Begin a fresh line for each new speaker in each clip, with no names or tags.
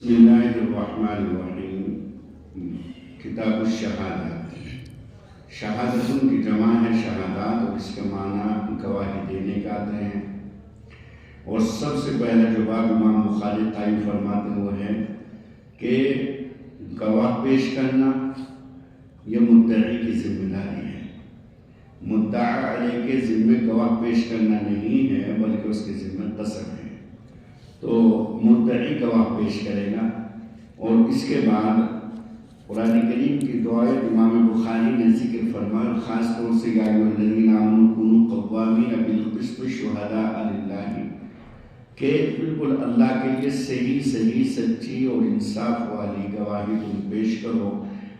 بسم اللہ الرحمن الرحیم۔ کتاب الشہادات، شہادتوں کی جمع ہے شہادات، اور اس کا معنی گواہی دینے کا آتے ہیں۔ اور سب سے پہلا جو بات امام بخاری قائم فرماتے ہیں وہ ہے کہ گواہ پیش کرنا یہ مدعی کی ذمہ داری ہے۔ مدعا علیہ کے ذمہ گواہ پیش کرنا نہیں ہے بلکہ اس کے ذمہ قسم ہے۔ تو مدعی گواہ پیش کرے گا، اور اس کے بعد قرآن کریم کی دعائے امام بخاری نے ذکر فرمایا، خاص طور سے یا ایھا الذین آمنوا کونوا قوامین بالقسط شہداء للہ، کہ بالکل اللہ کے لیے صحیح سچی اور انصاف والی گواہی تم پیش کرو،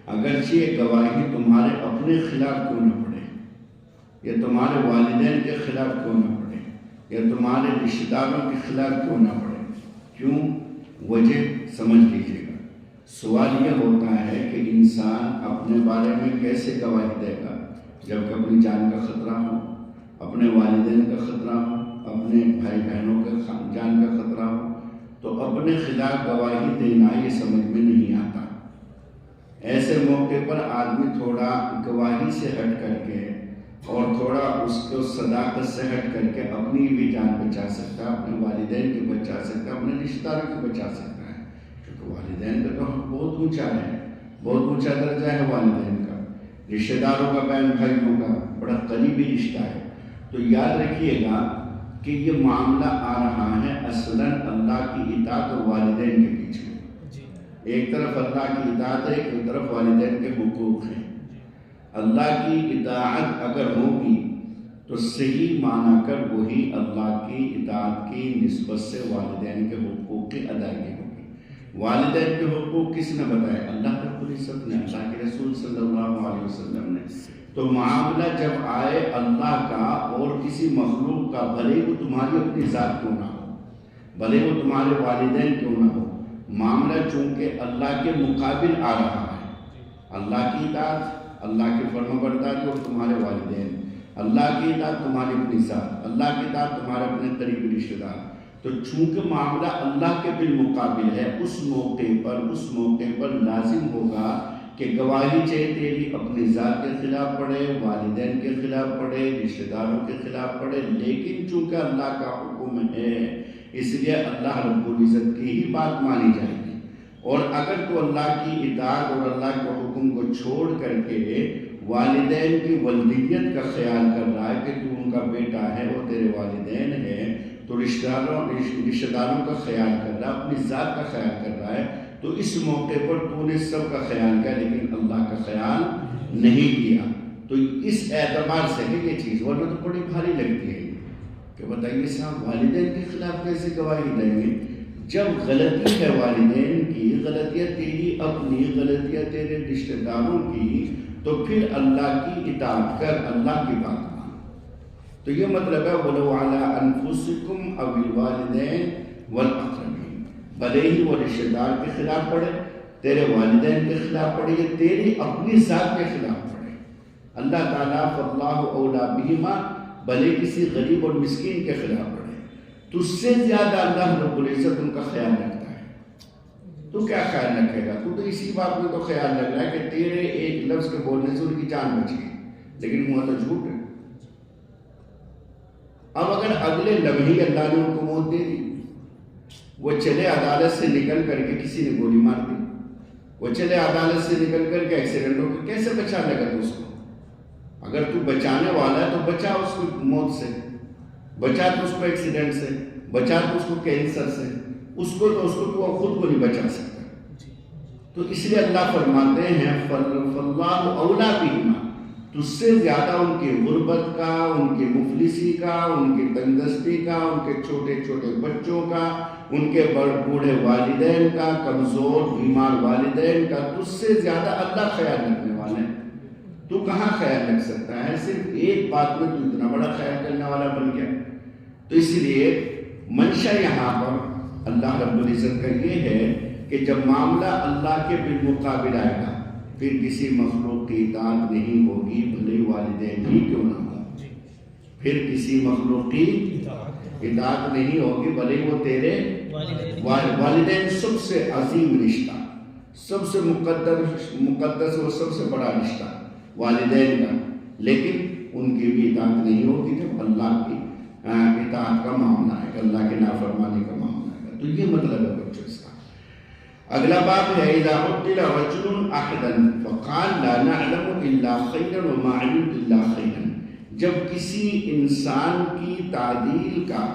اگرچہ یہ گواہی تمہارے اپنے خلاف کیوں نہ پڑے، یا تمہارے والدین کے خلاف کیوں نہ پڑے، یا تمہارے رشتہ داروں کے خلاف کیوں نہ پڑے۔ کیوں؟ وجہ سمجھ لیجیے گا۔ سوال یہ ہوتا ہے کہ انسان اپنے بارے میں کیسے گواہی دے گا جب اپنی جان کا خطرہ ہو، اپنے والدین کا خطرہ ہو، اپنے بھائی بہنوں کا جان کا خطرہ ہو، تو اپنے خلاف گواہی دینا یہ سمجھ میں نہیں آتا۔ ایسے موقع پر آدمی تھوڑا گواہی سے ہٹ کر کے اور تھوڑا اس کو صداقت سے ہٹ کر کے اپنی بھی جان بچا سکتا ہے، اپنے والدین کی بچا سکتا ہے، اپنے رشتہ داروں کی بچا سکتا ہے، کیونکہ والدین کا تو بہت اونچا ہے، بہت اونچا درجہ ہے والدین کا، رشتہ داروں کا، بہن بھائیوں کا بڑا قریبی رشتہ ہے۔ تو یاد رکھیے گا کہ یہ معاملہ آ رہا ہے اصلاً اللہ کی اطاعت اور والدین کے پیچھے۔ ایک طرف اللہ کی اطاعت ہے، ایک طرف والدین کے حقوق ہیں۔ اللہ کی اطاعت اگر ہوگی تو صحیح معنی کر وہی اللہ کی اطاعت کی نسبت سے والدین کے حقوق کی ادائیگی ہوگی۔ والدین کے حقوق کس نے بتائے؟ اللہ رب العزت نے، اللہ کے رسول صلی اللہ علیہ وسلم نے۔ تو معاملہ جب آئے اللہ کا اور کسی مخلوق کا، بھلے وہ تمہاری اپنی ذات کیوں نہ ہو، بھلے وہ تمہارے والدین کیوں نہ ہو، معاملہ چونکہ اللہ کے مقابل آ رہا ہے، اللہ کی اطاعت، اللہ کی فرمانبرداری اور تمہارے والدین، اللہ کی اطاعت تمہاری اپنی ذات، اللہ کی اطاعت تمہارے اپنے قریبی رشتہ دار، تو چونکہ معاملہ اللہ کے بالمقابل ہے، اس موقع پر لازم ہوگا کہ گواہی چاہے تیری اپنی ذات کے خلاف پڑے، والدین کے خلاف پڑے، رشتہ داروں کے خلاف پڑے، لیکن چونکہ اللہ کا حکم ہے اس لیے اللہ رب العزت کی ہی بات مانی جائے گی۔ اور اگر تو اللہ کی اطاعت اور اللہ کے حکم کو چھوڑ کر کے والدین کی ولدیت کا خیال کر رہا ہے کہ تو ان کا بیٹا ہے، وہ تیرے والدین ہیں، تو رشتہ داروں کا خیال کر رہا ہے، اپنی ذات کا خیال کر رہا ہے، تو اس موقع پر تو نے سب کا خیال کیا لیکن اللہ کا خیال نہیں کیا۔ تو اس اعتبار سے کہ یہ چیز ورنہ تو بڑی بھاری لگتی ہے کہ بتائیے صاحب والدین کے خلاف کیسے گواہی دیں گے؟ جب غلطی ہے والدین کی، غلطیاں تیری اپنی، غلطیاں تیرے رشتہ داروں کی، تو پھر اللہ کی اطاعت کر، اللہ کی بات مان۔ تو یہ مطلب ہے وَلَوْ عَلَىٰ أَنفُسِكُمْ أَوِ الْوَالِدَيْنِ وَالْأَقْرَبِينَ، بھلے ہی وہ رشتہ دار کے خلاف پڑے، تیرے والدین کے خلاف پڑے، یا تیری اپنی ذات کے خلاف پڑے، اللہ تعالیٰ فَاللَّهُ أَوْلَىٰ بِهِمَا، بھلے کسی غریب اور مسکین کے خلاف پڑے، تو اس سے زیادہ اللہ رب العزت ان کا خیال رکھتا ہے۔ تو کیا خیال رکھے گا؟ تو اسی بات میں تو خیال رکھ رہا ہے کہ تیرے ایک لفظ کے بولنے سے ان کی جان بچ گئی، لیکن ہوا تو جھوٹ ہے۔ اب اگر اگلے لمحے اللہ نے ان کو موت دے دی، وہ چلے عدالت سے نکل کر کے کسی نے گولی مار دی، وہ چلے عدالت سے نکل کر کے ایکسیڈنٹ ہو کے، کیسے بچا لے گا تو اس کو؟ اگر تو بچانے والا ہے تو بچا اس کو موت سے، بچا تو اس کو ایکسیڈنٹ سے، بچا تو اس کو کینسر سے، اس کو تو خود کو نہیں بچا سکتا۔ تو اس لیے اللہ فرماتے ہیں فَاللَّهُ أَوْلَىٰ بِهِمَا، تجھ سے زیادہ ان کی غربت کا، ان کی مفلسی کا، ان کی تندرستی کا، ان کے چھوٹے چھوٹے بچوں کا، ان کے بوڑھے والدین کا، کمزور بیمار والدین کا، تجھ سے زیادہ اللہ خیال رکھنے والے ہیں۔ تو کہاں خیال رکھ سکتا ہے؟ صرف ایک بات میں تو اتنا بڑا خیال کرنے والا بن گیا۔ تو اس لیے منشا یہاں پر اللہ رب العزت کا یہ ہے کہ جب معاملہ اللہ کے بالمقابل آئے گا پھر کسی مخلوق کی اطاعت نہیں ہوگی، بھلے والدین ہی کیوں نہ ہو، پھر کسی مخلوق کی اطاعت نہیں ہوگی بھلے وہ تیرے والدین سب سے عظیم رشتہ، سب سے مقدس اور سب سے بڑا رشتہ والدین کا، لیکن ان کی بھی اطاعت نہیں ہوگی جب اللہ کی اطاعت کا معاملہ ہے، اللہ کے نافرمانی کا معاملہ ہے۔ تو یہ مطلب ہے بچوں اس کا۔ اگلا باب ہے اذا عطل رجل احدا فقال لا نعلم الا خيرا وما علمت الا خيرا، جب کسی انسان کی تعدیل کا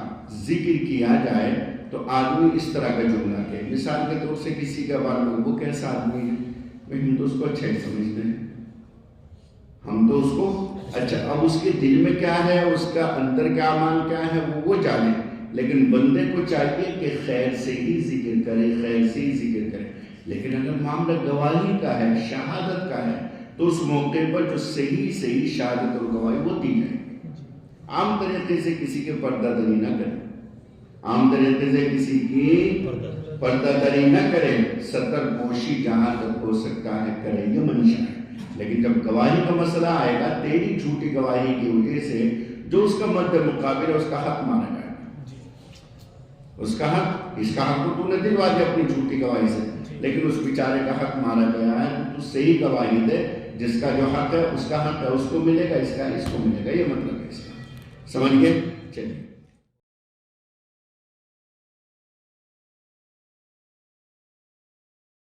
ذکر کیا جائے تو آدمی اس طرح کا جملہ کہ مثال کے طور سے کسی کا بارے میں وہ کیسا آدمی ہے، ہم تو اس کو اچھا ہی سمجھتے ہیں، ہم تو اس کو اچھا، اب اس کے دل میں کیا ہے، اس کا اندر کیا مان کیا ہے وہ جانے، لیکن بندے کو چاہیے کہ خیر سے ہی ذکر کرے، خیر سے ہی ذکر کرے۔ لیکن اگر معاملہ گواہی کا ہے، شہادت کا ہے، تو اس موقع پر جو صحیح شہادت اور گواہی وہ دی جائے۔ عام طریقے سے کسی کے پردہ دری نہ کرے، عام طریقے سے کسی کی پردہ دری نہ کرے، ستر پوشی جہاں تک ہو سکتا ہے کرے، یہ منشا ہے۔ لیکن جب گواہی کا مسئلہ آئے گا، تیری جھوٹی گواہی کی وجہ سے جو اس کا مد مقابل ہے اس کا حق مانا جائے گا، اس کا حق، اس کا حق تو نے دلوا دیا اپنی جھوٹی گواہی سے، لیکن اس بیچارے کا حق مارا گیا ہے، تو صحیح گواہی دے، جس کا جو حق ہے اس کا حق ہے، اس کو ملے گا، اس کا اس کو ملے گا، یہ مطلب ہے اس کا، سمجھ گئے؟ چلیے۔